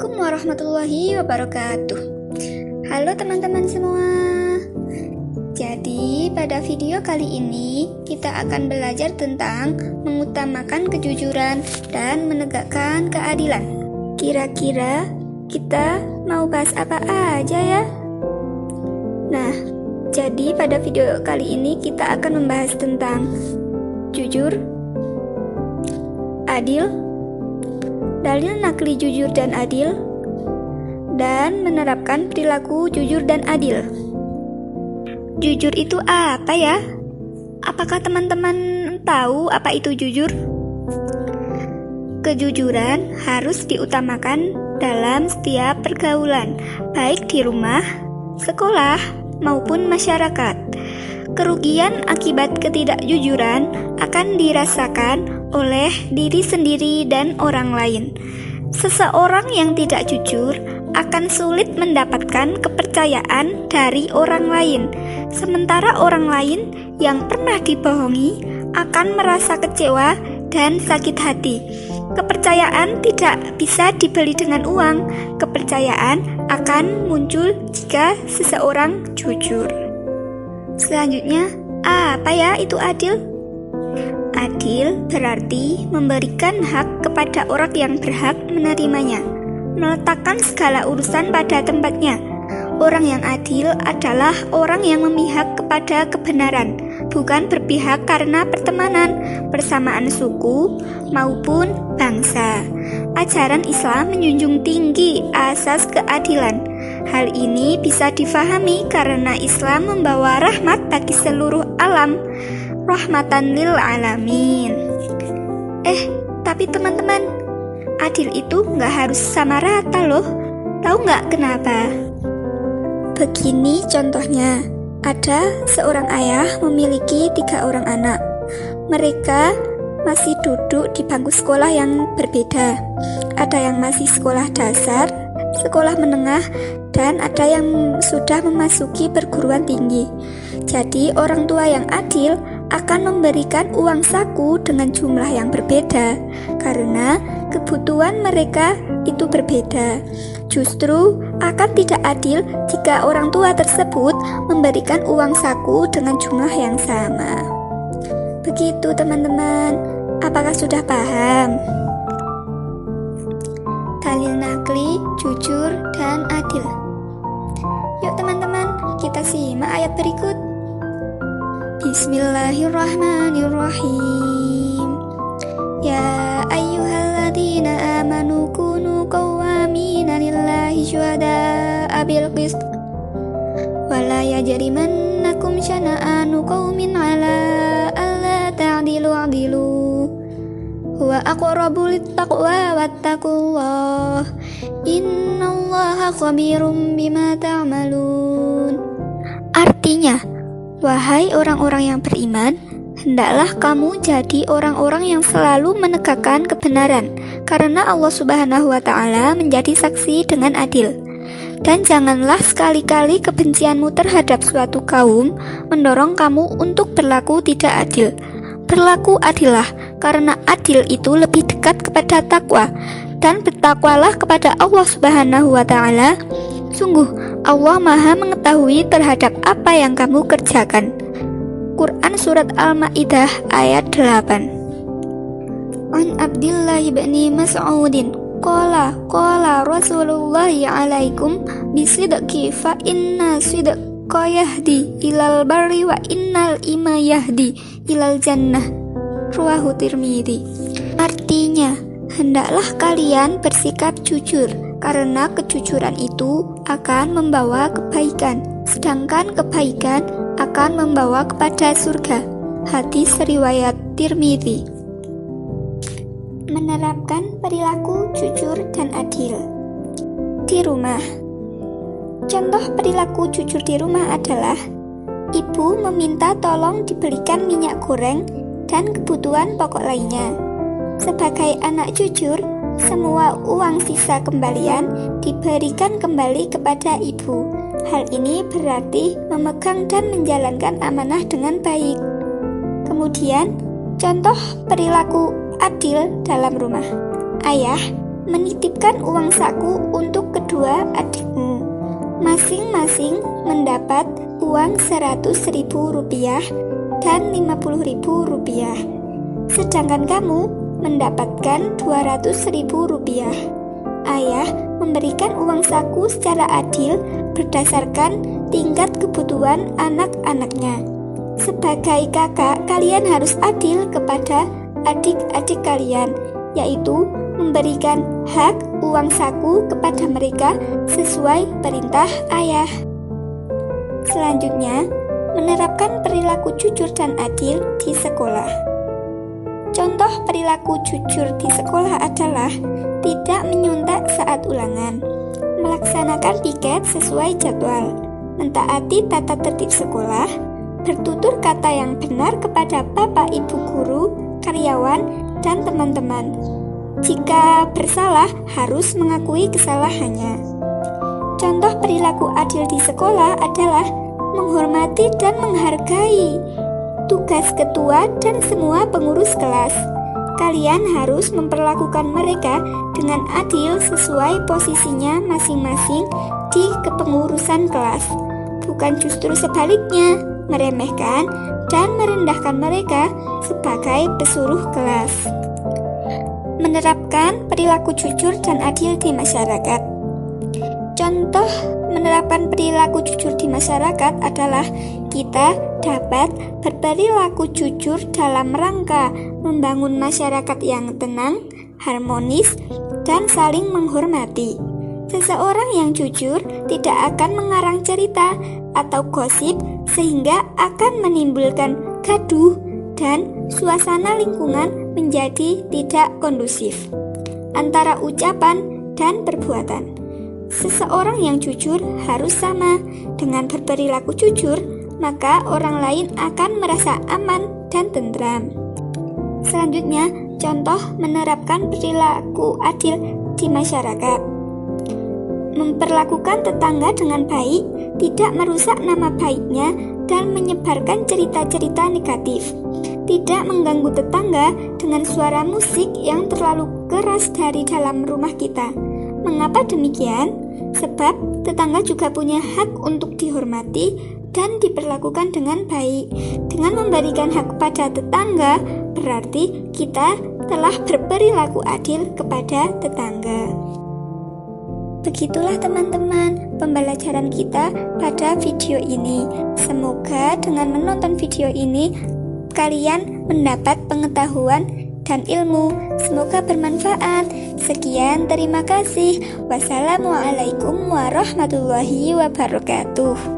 Assalamualaikum warahmatullahi wabarakatuh. Halo teman-teman semua. Jadi pada video kali ini kita akan belajar tentang mengutamakan kejujuran dan menegakkan keadilan. Kira-kira kita mau bahas apa aja ya? Nah, jadi pada video kali ini kita akan membahas tentang jujur, adil, dalil nakli jujur dan adil, dan menerapkan perilaku jujur dan adil. Jujur itu apa ya? Apakah teman-teman tahu apa itu jujur? Kejujuran harus diutamakan dalam setiap pergaulan, baik di rumah, sekolah, maupun masyarakat. Kerugian akibat ketidakjujuran akan dirasakan oleh diri sendiri dan orang lain. Seseorang yang tidak jujur akan sulit mendapatkan kepercayaan dari orang lain, sementara orang lain yang pernah dibohongi akan merasa kecewa dan sakit hati. Kepercayaan tidak bisa dibeli dengan uang. Kepercayaan akan muncul jika seseorang jujur. Selanjutnya, apa ya itu adil? Adil berarti memberikan hak kepada orang yang berhak menerimanya, meletakkan segala urusan pada tempatnya. Orang yang adil adalah orang yang memihak kepada kebenaran, bukan berpihak karena pertemanan, persamaan suku, maupun bangsa. Ajaran Islam menjunjung tinggi asas keadilan. Hal ini bisa difahami karena Islam membawa rahmat bagi seluruh alam, rahmatan lil alamin. Tapi teman-teman, adil itu nggak harus sama rata loh. Tahu nggak kenapa? Begini contohnya, ada seorang ayah memiliki 3 orang anak. Mereka masih duduk di bangku sekolah yang berbeda. Ada yang masih sekolah dasar, sekolah menengah, dan ada yang sudah memasuki perguruan tinggi. Jadi orang tua yang adil akan memberikan uang saku dengan jumlah yang berbeda karena kebutuhan mereka itu berbeda. Justru akan tidak adil jika orang tua tersebut memberikan uang saku dengan jumlah yang sama. Begitu teman-teman, apakah sudah paham? Dalil nakli, jujur, dan adil. Yuk teman-teman, kita simak ayat berikut. Bismillahirrahmanirrahim. Ya ayyuhalladzina amanu kunu qawwamina lillahi syuhada'a bil qist wa la yajrimannakum syana'anu qaumin ala alla ta'dilu adilu huwa aqrabu littaqwa wattaqullah innallaha khabirum bima ta'malun. Artinya, wahai orang-orang yang beriman, hendaklah kamu jadi orang-orang yang selalu menegakkan kebenaran, karena Allah Subhanahu wa Ta'ala menjadi saksi dengan adil. Dan janganlah sekali-kali kebencianmu terhadap suatu kaum mendorong kamu untuk berlaku tidak adil. Berlaku adillah, karena adil itu lebih dekat kepada takwa, dan bertakwalah kepada Allah Subhanahu wa Ta'ala. Sungguh, Allah Maha mengetahui terhadap apa yang kamu kerjakan. Quran Surat Al-Ma'idah ayat 8. An Abdillah bin Mas'udin Qala Rasulullah alaikum bisidqi fa inna sidqa yahdi ilal barri wa innal ima yahdi ilal jannah. Ruwahu Tirmidzi. Artinya, hendaklah kalian bersikap jujur, karena kejujuran itu akan membawa kebaikan, sedangkan kebaikan akan membawa kepada surga. Hadis riwayat Tirmidzi. Menerapkan perilaku jujur dan adil di rumah. Contoh perilaku jujur di rumah adalah ibu meminta tolong dibelikan minyak goreng dan kebutuhan pokok lainnya. Sebagai anak jujur, semua uang sisa kembalian diberikan kembali kepada ibu. Hal ini berarti memegang dan menjalankan amanah dengan baik. Kemudian, contoh perilaku adil dalam rumah. Ayah menitipkan uang saku untuk kedua adikmu. Masing-masing mendapat uang Rp100.000 dan Rp50.000. Sedangkan kamu mendapatkan Rp200.000. Ayah memberikan uang saku secara adil berdasarkan tingkat kebutuhan anak-anaknya. Sebagai kakak, kalian harus adil kepada adik-adik kalian, yaitu memberikan hak uang saku kepada mereka sesuai perintah ayah. Selanjutnya, menerapkan perilaku jujur dan adil di sekolah. Contoh perilaku jujur di sekolah adalah tidak menyuntak saat ulangan, melaksanakan piket sesuai jadwal, mentaati tata tertib sekolah, bertutur kata yang benar kepada bapak ibu guru, karyawan, dan teman-teman. Jika bersalah, harus mengakui kesalahannya. Contoh perilaku adil di sekolah adalah menghormati dan menghargai tugas ketua dan semua pengurus kelas. Kalian harus memperlakukan mereka dengan adil sesuai posisinya masing-masing di kepengurusan kelas, bukan justru sebaliknya, meremehkan dan merendahkan mereka sebagai pesuruh kelas. Menerapkan perilaku jujur dan adil di masyarakat. Contoh menerapkan perilaku jujur di masyarakat adalah kita dapat berperilaku jujur dalam rangka membangun masyarakat yang tenang, harmonis, dan saling menghormati. Seseorang yang jujur tidak akan mengarang cerita atau gosip sehingga akan menimbulkan gaduh dan suasana lingkungan menjadi tidak kondusif antara ucapan dan perbuatan. Seseorang yang jujur harus sama. Dengan berperilaku jujur, maka orang lain akan merasa aman dan tentram. Selanjutnya, contoh menerapkan perilaku adil di masyarakat. Memperlakukan tetangga dengan baik, tidak merusak nama baiknya dan menyebarkan cerita-cerita negatif. Tidak mengganggu tetangga dengan suara musik yang terlalu keras dari dalam rumah kita. Mengapa demikian? Sebab tetangga juga punya hak untuk dihormati dan diperlakukan dengan baik. Dengan memberikan hak kepada tetangga, berarti kita telah berperilaku adil kepada tetangga. Begitulah teman-teman pembelajaran kita pada video ini. Semoga dengan menonton video ini kalian mendapat pengetahuan dan ilmu. Semoga bermanfaat. Sekian, terima kasih. Wassalamualaikum warahmatullahi wabarakatuh.